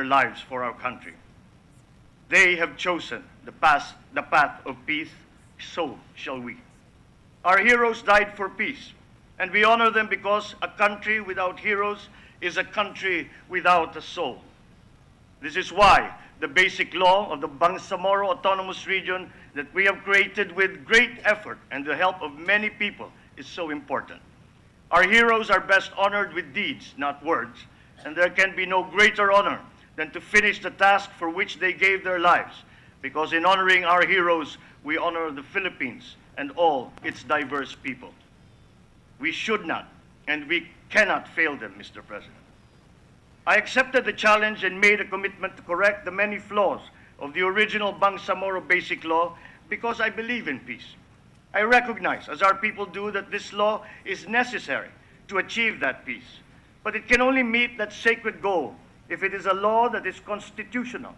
their lives for our country. They have chosen the path of peace, so shall we. Our heroes died for peace, and we honor them because a country without heroes is a country without a soul. This is why the basic law of the Bangsamoro Autonomous Region that we have created with great effort and the help of many people is so important. Our heroes are best honored with deeds, not words, and there can be no greater honor than to finish the task for which they gave their lives, because in honoring our heroes, we honor the Philippines and all its diverse people. We should not, and we cannot fail them, Mr. President. I accepted the challenge and made a commitment to correct the many flaws of the original Bangsamoro Basic Law because I believe in peace. I recognize, as our people do, that this law is necessary to achieve that peace. But it can only meet that sacred goal if it is a law that is constitutional,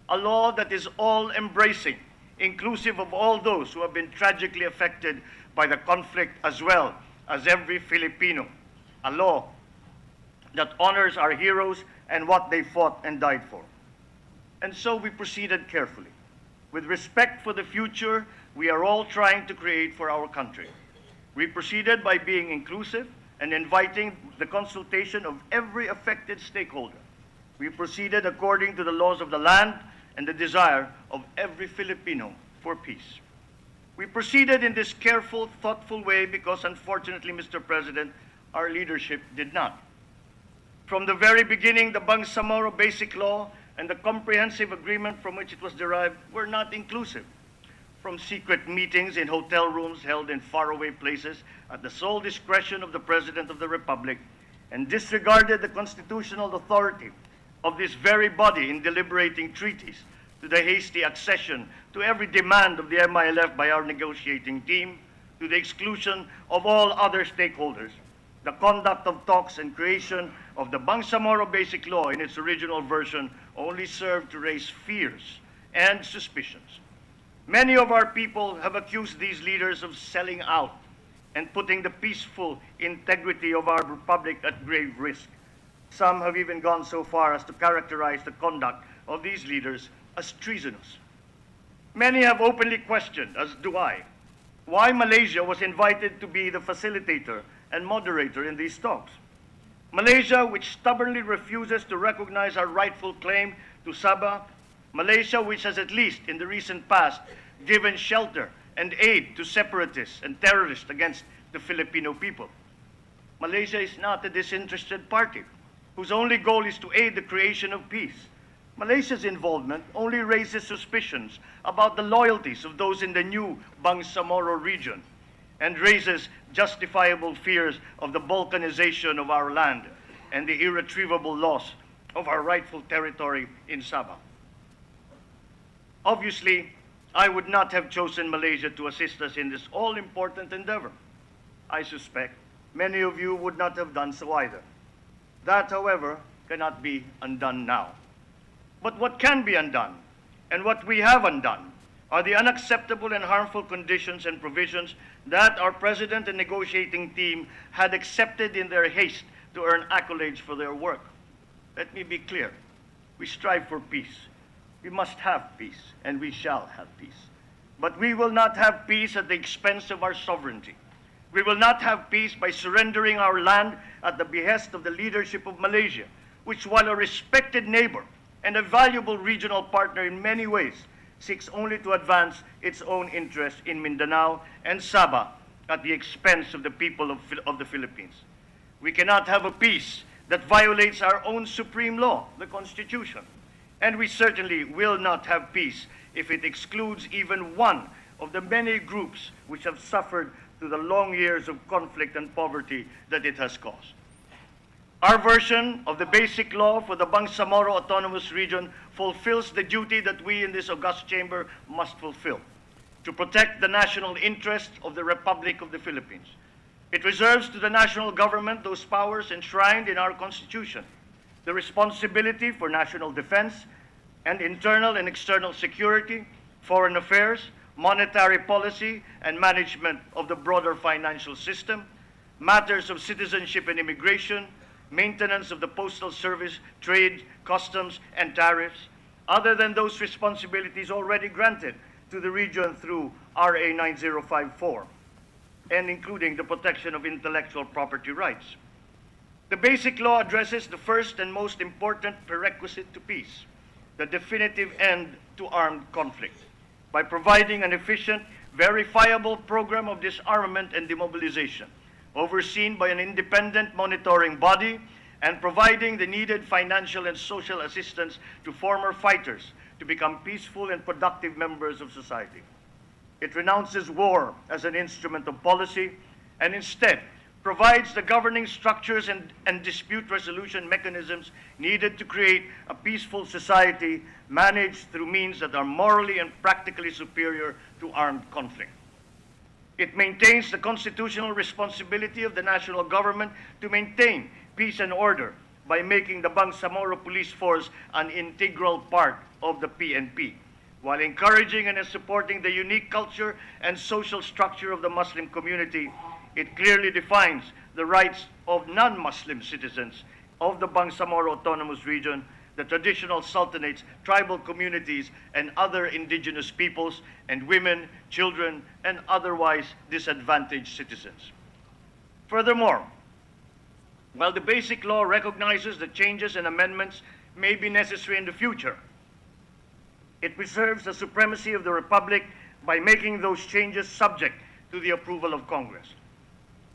a law that is all-embracing, inclusive of all those who have been tragically affected by the conflict as well as every Filipino, a law that honors our heroes and what they fought and died for. And so we proceeded carefully, with respect for the future we are all trying to create for our country. We proceeded by being inclusive and inviting the consultation of every affected stakeholder. We proceeded according to the laws of the land and the desire of every Filipino for peace. We proceeded in this careful, thoughtful way because, unfortunately, Mr. President, our leadership did not. From the very beginning, the Bangsamoro Basic Law and the comprehensive agreement from which it was derived were not inclusive. From secret meetings in hotel rooms held in faraway places at the sole discretion of the President of the Republic, and disregarded the constitutional authority of this very body in deliberating treaties, to the hasty accession to every demand of the MILF by our negotiating team, to the exclusion of all other stakeholders. The conduct of talks and creation of the Bangsamoro Basic Law in its original version only served to raise fears and suspicions. Many of our people have accused these leaders of selling out and putting the peaceful integrity of our republic at grave risk. Some have even gone so far as to characterize the conduct of these leaders as treasonous. Many have openly questioned, as do I, why Malaysia was invited to be the facilitator and moderator in these talks. Malaysia, which stubbornly refuses to recognize our rightful claim to Sabah, Malaysia, which has at least in the recent past given shelter and aid to separatists and terrorists against the Filipino people. Malaysia is not a disinterested party whose only goal is to aid the creation of peace. Malaysia's involvement only raises suspicions about the loyalties of those in the new Bangsamoro region and raises justifiable fears of the balkanization of our land and the irretrievable loss of our rightful territory in Sabah. Obviously, I would not have chosen Malaysia to assist us in this all-important endeavor. I suspect many of you would not have done so either. That, however, cannot be undone now. But what can be undone, and what we have undone, are the unacceptable and harmful conditions and provisions that our President and negotiating team had accepted in their haste to earn accolades for their work. Let me be clear. We strive for peace. We must have peace, and we shall have peace. But we will not have peace at the expense of our sovereignty. We will not have peace by surrendering our land at the behest of the leadership of Malaysia, which, while a respected neighbor and a valuable regional partner in many ways, seeks only to advance its own interests in Mindanao and Sabah at the expense of the people of the Philippines. We cannot have a peace that violates our own supreme law, the Constitution. And we certainly will not have peace if it excludes even one of the many groups which have suffered through the long years of conflict and poverty that it has caused. Our version of the basic law for the Bangsamoro Autonomous Region fulfills the duty that we in this august chamber must fulfill, to protect the national interest of the Republic of the Philippines. It reserves to the national government those powers enshrined in our Constitution: the responsibility for national defense and internal and external security, foreign affairs, monetary policy, and management of the broader financial system, matters of citizenship and immigration, maintenance of the postal service, trade, customs, and tariffs, other than those responsibilities already granted to the region through RA 9054, and including the protection of intellectual property rights. The Basic Law addresses the first and most important prerequisite to peace, the definitive end to armed conflict, by providing an efficient, verifiable program of disarmament and demobilization, overseen by an independent monitoring body, and providing the needed financial and social assistance to former fighters to become peaceful and productive members of society. It renounces war as an instrument of policy and instead provides the governing structures and dispute resolution mechanisms needed to create a peaceful society managed through means that are morally and practically superior to armed conflict. It maintains the constitutional responsibility of the national government to maintain peace and order by making the Bangsamoro Police Force an integral part of the PNP, while encouraging and supporting the unique culture and social structure of the Muslim community. It clearly defines the rights of non-Muslim citizens of the Bangsamoro Autonomous Region, the traditional sultanates, tribal communities, and other indigenous peoples, and women, children, and otherwise disadvantaged citizens. Furthermore, while the Basic Law recognizes that changes and amendments may be necessary in the future, it preserves the supremacy of the Republic by making those changes subject to the approval of Congress.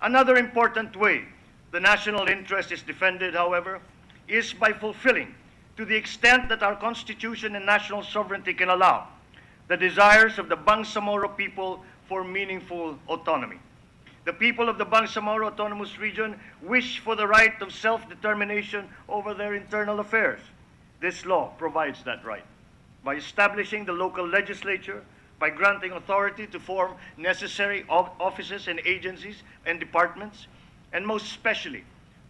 Another important way the national interest is defended, however, is by fulfilling, to the extent that our Constitution and national sovereignty can allow, the desires of the Bangsamoro people for meaningful autonomy. The people of the Bangsamoro Autonomous Region wish for the right of self-determination over their internal affairs. This law provides that right by establishing the local legislature, by granting authority to form necessary offices and agencies and departments, and most especially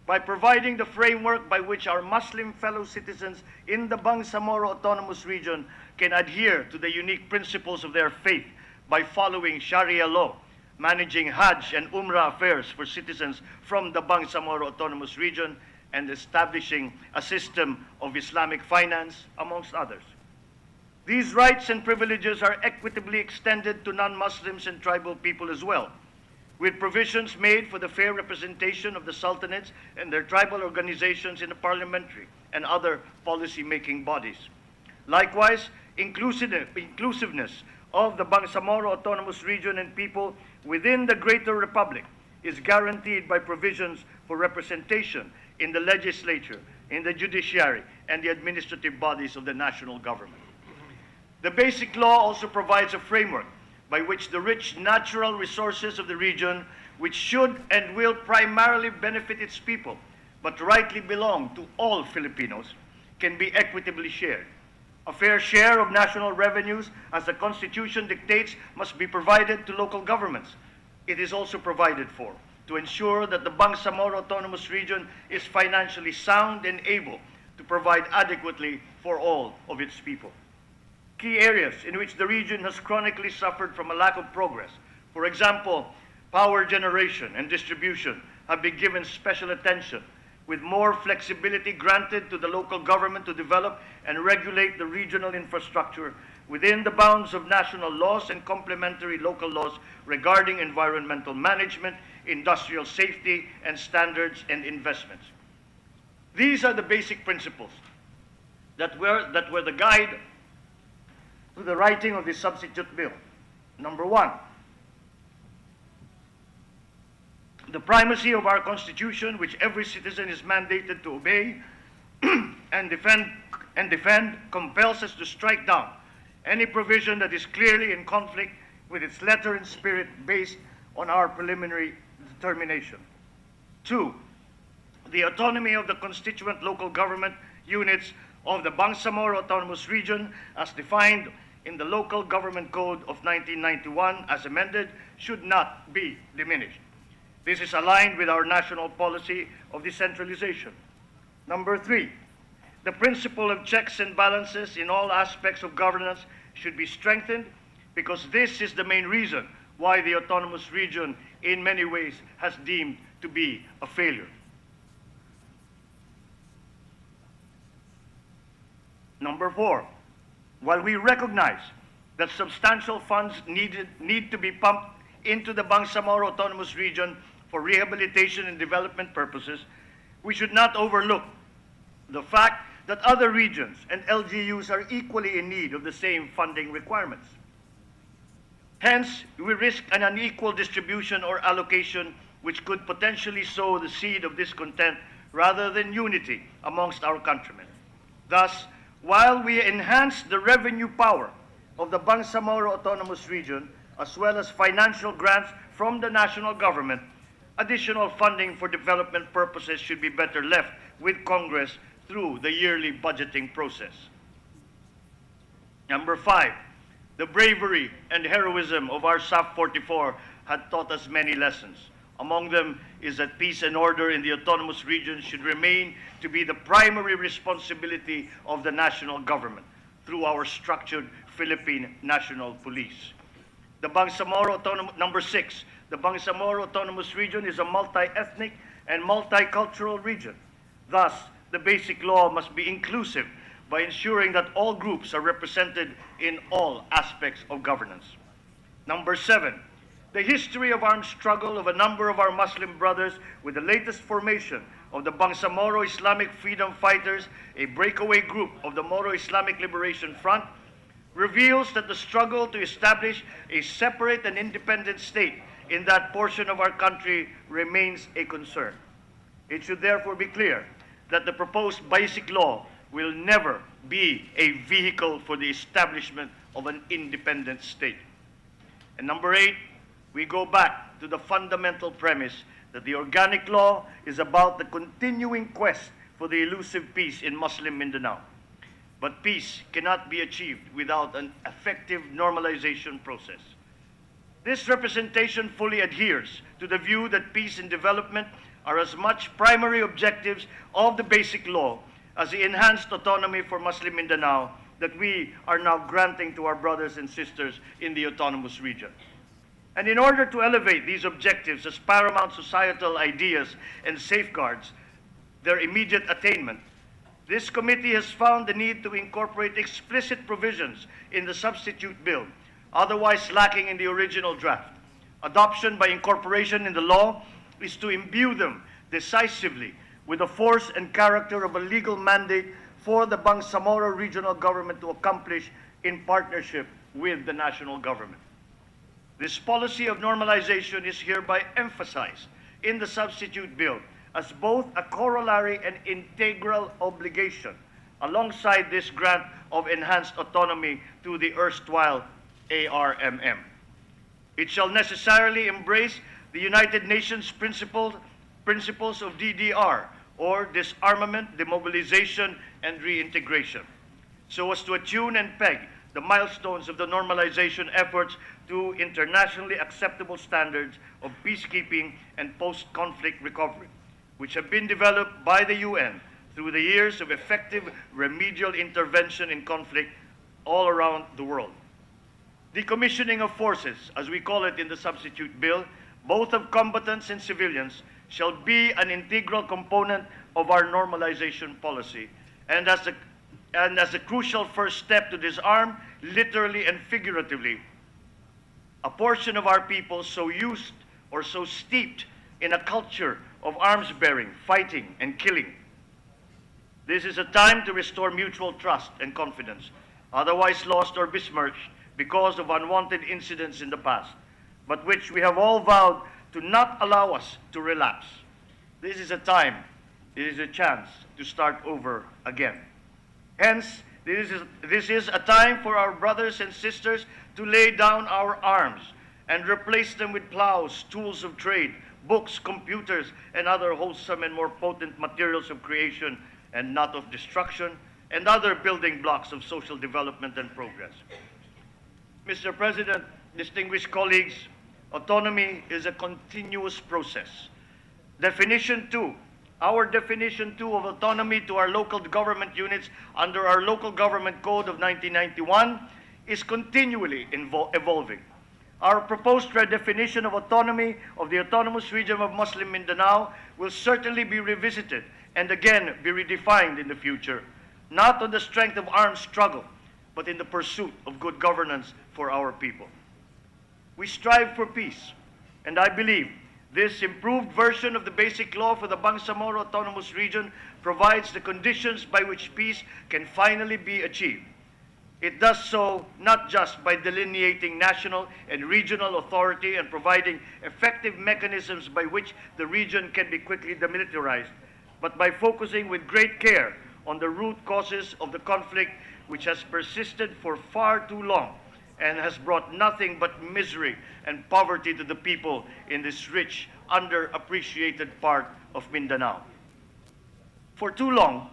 by providing the framework by which our Muslim fellow citizens in the Bangsamoro Autonomous Region can adhere to the unique principles of their faith by following Sharia law, managing Hajj and Umrah affairs for citizens from the Bangsamoro Autonomous Region, and establishing a system of Islamic finance, amongst others. These rights and privileges are equitably extended to non-Muslims and tribal people as well, with provisions made for the fair representation of the sultanates and their tribal organizations in the parliamentary and other policy-making bodies. Likewise, inclusiveness of the Bangsamoro Autonomous Region and people within the Greater Republic is guaranteed by provisions for representation in the legislature, in the judiciary, and the administrative bodies of the national government. The Basic Law also provides a framework by which the rich natural resources of the region, which should and will primarily benefit its people, but rightly belong to all Filipinos, can be equitably shared. A fair share of national revenues, as the Constitution dictates, must be provided to local governments. It is also provided for to ensure that the Bangsamoro Autonomous Region is financially sound and able to provide adequately for all of its people. Key areas in which the region has chronically suffered from a lack of progress, for example, power generation and distribution, have been given special attention, with more flexibility granted to the local government to develop and regulate the regional infrastructure within the bounds of national laws and complementary local laws regarding environmental management, industrial safety, and standards and investments. These are the basic principles that were the guide to the writing of this substitute bill. Number one, the primacy of our Constitution, which every citizen is mandated to obey and defend, compels us to strike down any provision that is clearly in conflict with its letter and spirit based on our preliminary determination. Two, the autonomy of the constituent local government units of the Bangsamoro Autonomous Region, as defined in the Local Government Code of 1991 as amended, should not be diminished. This is aligned with our national policy of decentralization. Number three, the principle of checks and balances in all aspects of governance should be strengthened, because this is the main reason why the autonomous region in many ways has deemed to be a failure. Number 4, while we recognize that substantial funds need to be pumped into the Bangsamoro Autonomous Region for rehabilitation and development purposes, we should not overlook the fact that other regions and LGUs are equally in need of the same funding requirements. Hence, we risk an unequal distribution or allocation which could potentially sow the seed of discontent rather than unity amongst our countrymen. Thus, while we enhance the revenue power of the Bangsamoro Autonomous Region, as well as financial grants from the national government, additional funding for development purposes should be better left with Congress through the yearly budgeting process. Number 5, the bravery and heroism of our SAF 44 had taught us many lessons. Among them is that peace and order in the autonomous region should remain to be the primary responsibility of the national government through our structured Philippine National Police. The Bangsamoro Number 6, the Bangsamoro Autonomous Region is a multi-ethnic and multicultural region. Thus, the basic law must be inclusive by ensuring that all groups are represented in all aspects of governance. Number 7, the history of armed struggle of a number of our Muslim brothers with the latest formation of the Bangsamoro Islamic Freedom Fighters, a breakaway group of the Moro Islamic Liberation Front, reveals that the struggle to establish a separate and independent state in that portion of our country remains a concern. It should therefore be clear that the proposed basic law will never be a vehicle for the establishment of an independent state. And number 8, we go back to the fundamental premise that the organic law is about the continuing quest for the elusive peace in Muslim Mindanao. But peace cannot be achieved without an effective normalization process. This representation fully adheres to the view that peace and development are as much primary objectives of the basic law as the enhanced autonomy for Muslim Mindanao that we are now granting to our brothers and sisters in the autonomous region. And in order to elevate these objectives as paramount societal ideas and safeguards their immediate attainment, this committee has found the need to incorporate explicit provisions in the substitute bill, otherwise lacking in the original draft. Adoption by incorporation in the law is to imbue them decisively with the force and character of a legal mandate for the Bangsamoro regional government to accomplish in partnership with the national government. This policy of normalization is hereby emphasized in the substitute bill as both a corollary and integral obligation alongside this grant of enhanced autonomy to the erstwhile ARMM. It shall necessarily embrace the United Nations principles of DDR, or disarmament, demobilization, and reintegration, so as to attune and peg the milestones of the normalization efforts to internationally acceptable standards of peacekeeping and post-conflict recovery, which have been developed by the UN through the years of effective remedial intervention in conflict all around the world. Decommissioning of forces, as we call it in the substitute bill, both of combatants and civilians, shall be an integral component of our normalization policy, and as a crucial first step to disarm, literally and figuratively, a portion of our people so used or so steeped in a culture of arms-bearing, fighting, and killing. This is a time to restore mutual trust and confidence, otherwise lost or besmirched because of unwanted incidents in the past, but which we have all vowed to not allow us to relapse. This is a time, it is a chance to start over again. Hence, this is a time for our brothers and sisters to lay down our arms and replace them with plows, tools of trade, books, computers, and other wholesome and more potent materials of creation and not of destruction, and other building blocks of social development and progress. Mr. President, distinguished colleagues, autonomy is a continuous process. Our definition 2 of autonomy to our local government units under our Local Government Code of 1991 is continually evolving. Our proposed redefinition of autonomy of the Autonomous Region of Muslim Mindanao will certainly be revisited and again be redefined in the future. not on the strength of armed struggle, but in the pursuit of good governance for our people. We strive for peace, and I believe this improved version of the Basic Law for the Bangsamoro Autonomous Region provides the conditions by which peace can finally be achieved. It does so not just by delineating national and regional authority and providing effective mechanisms by which the region can be quickly demilitarized, but by focusing with great care on the root causes of the conflict, which has persisted for far too long and has brought nothing but misery and poverty to the people in this rich, underappreciated part of Mindanao. For too long,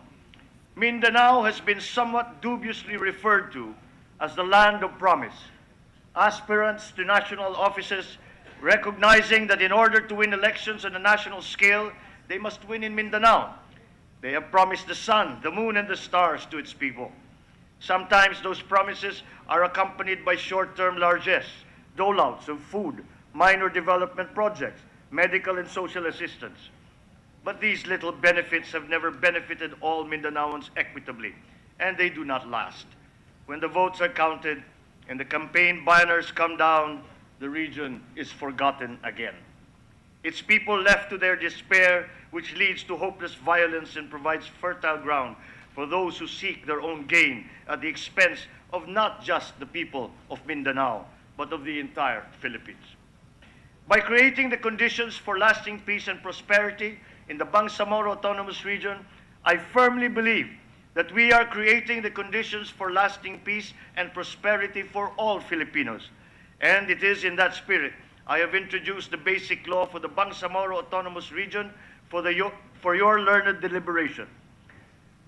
Mindanao has been somewhat dubiously referred to as the land of promise. Aspirants to national offices, recognizing that in order to win elections on a national scale, they must win in Mindanao. They have promised the sun, the moon, and the stars to its people. Sometimes those promises are accompanied by short-term largesse, doleouts of food, minor development projects, medical and social assistance. But these little benefits have never benefited all Mindanaoans equitably, and they do not last. When the votes are counted and the campaign banners come down, the region is forgotten again. Its people left to their despair, which leads to hopeless violence and provides fertile ground for those who seek their own gain at the expense of not just the people of Mindanao, but of the entire Philippines. By creating the conditions for lasting peace and prosperity in the Bangsamoro Autonomous Region, I firmly believe that we are creating the conditions for lasting peace and prosperity for all Filipinos. And it is in that spirit I have introduced the Basic Law for the Bangsamoro Autonomous Region for your learned deliberation.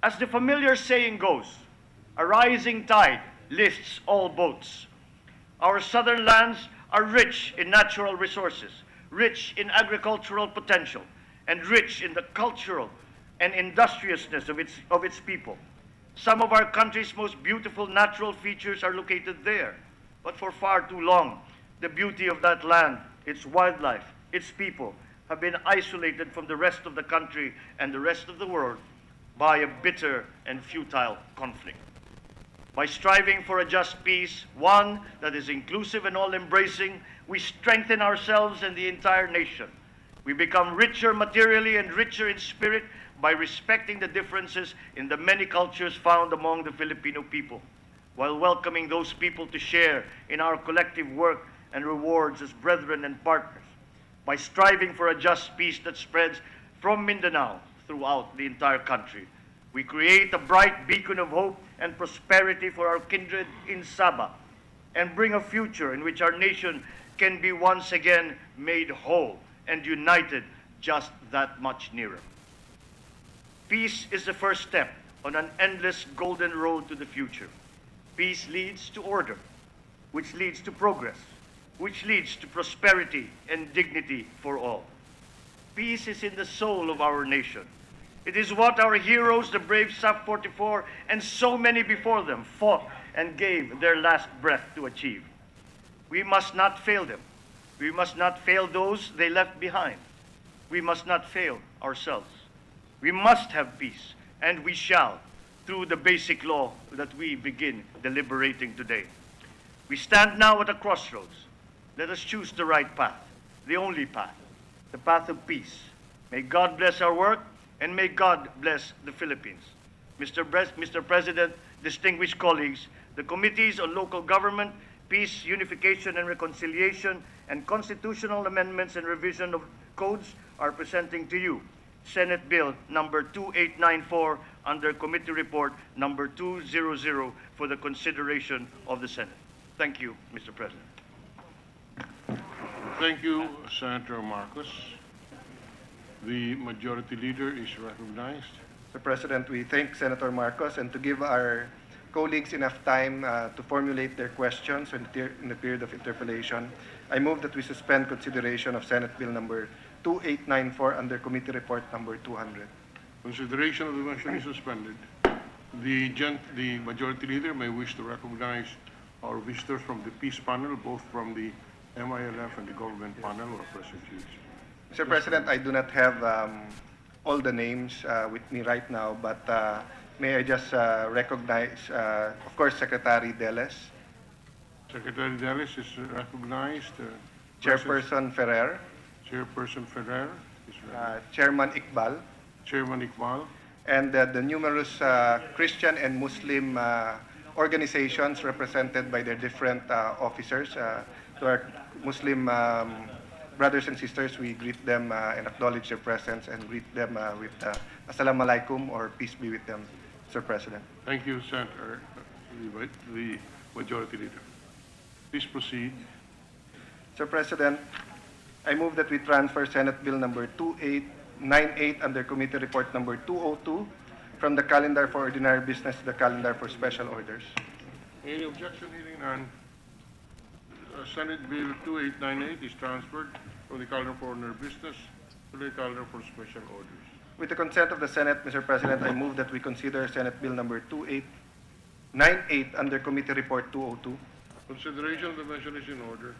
As the familiar saying goes, a rising tide lifts all boats. Our southern lands are rich in natural resources, rich in agricultural potential, and rich in the cultural and industriousness of its people. Some of our country's most beautiful natural features are located there, but for far too long, the beauty of that land, its wildlife, its people, have been isolated from the rest of the country and the rest of the world by a bitter and futile conflict. By striving for a just peace, one that is inclusive and all-embracing, we strengthen ourselves and the entire nation. We become richer materially and richer in spirit by respecting the differences in the many cultures found among the Filipino people, while welcoming those people to share in our collective work and rewards as brethren and partners. By striving for a just peace that spreads from Mindanao throughout the entire country, we create a bright beacon of hope and prosperity for our kindred in Sabah and bring a future in which our nation can be once again made whole and united just that much nearer. Peace is the first step on an endless golden road to the future. Peace leads to order, which leads to progress, which leads to prosperity and dignity for all. Peace is in the soul of our nation. It is what our heroes, the brave SAP 44, and so many before them fought and gave their last breath to achieve. We must not fail them. We must not fail those they left behind. We must not fail ourselves. We must have peace, and we shall, through the Basic Law that we begin deliberating today. We stand now at a crossroads. Let us choose the right path, the only path, the path of peace. May God bless our work, and may God bless the Philippines. Mr. President, distinguished colleagues, the Committees on Local Government, Peace, Unification and Reconciliation, and Constitutional Amendments and Revision of Codes are presenting to you Senate Bill number 2894 under Committee Report number 200 for the consideration of the Senate. Thank you, Mr. President. Thank you, Senator Marcos. The Majority Leader is recognized. Mr. President, we thank Senator Marcos, and to give our colleagues enough time to formulate their questions in the period of interpellation, I move that we suspend consideration of Senate Bill number 2894 under Committee Report number 200. Consideration of the motion is suspended. The Majority Leader may wish to recognize our visitors from the Peace Panel, both from the MILF and the Government Panel, or present here. Mr. President, I do not have all the names with me right now, but may I just recognize, of course, Secretary Deles, Secretary Dallas is recognized. Chairperson Ferrer, Chairperson Ferrer is recognized. Chairman Iqbal, Chairman Iqbal, and the numerous Christian and Muslim organizations represented by their different officers. To our Muslim brothers and sisters, we greet them and acknowledge their presence and greet them with Assalamu alaikum, or peace be with them, Sir President. thank you, Senator, the Majority Leader. Please proceed. Sir President, I move that we transfer Senate Bill number 2898 under Committee Report number 202 from the calendar for ordinary business to the calendar for special orders. Any objection? Hearing none. Senate Bill 2898 is transferred from the calendar for ordinary business to the calendar for special orders. With the consent of the Senate, Mr. President, I move that we consider Senate Bill number 2898 under Committee Report 202. Consideration of the motion is in order.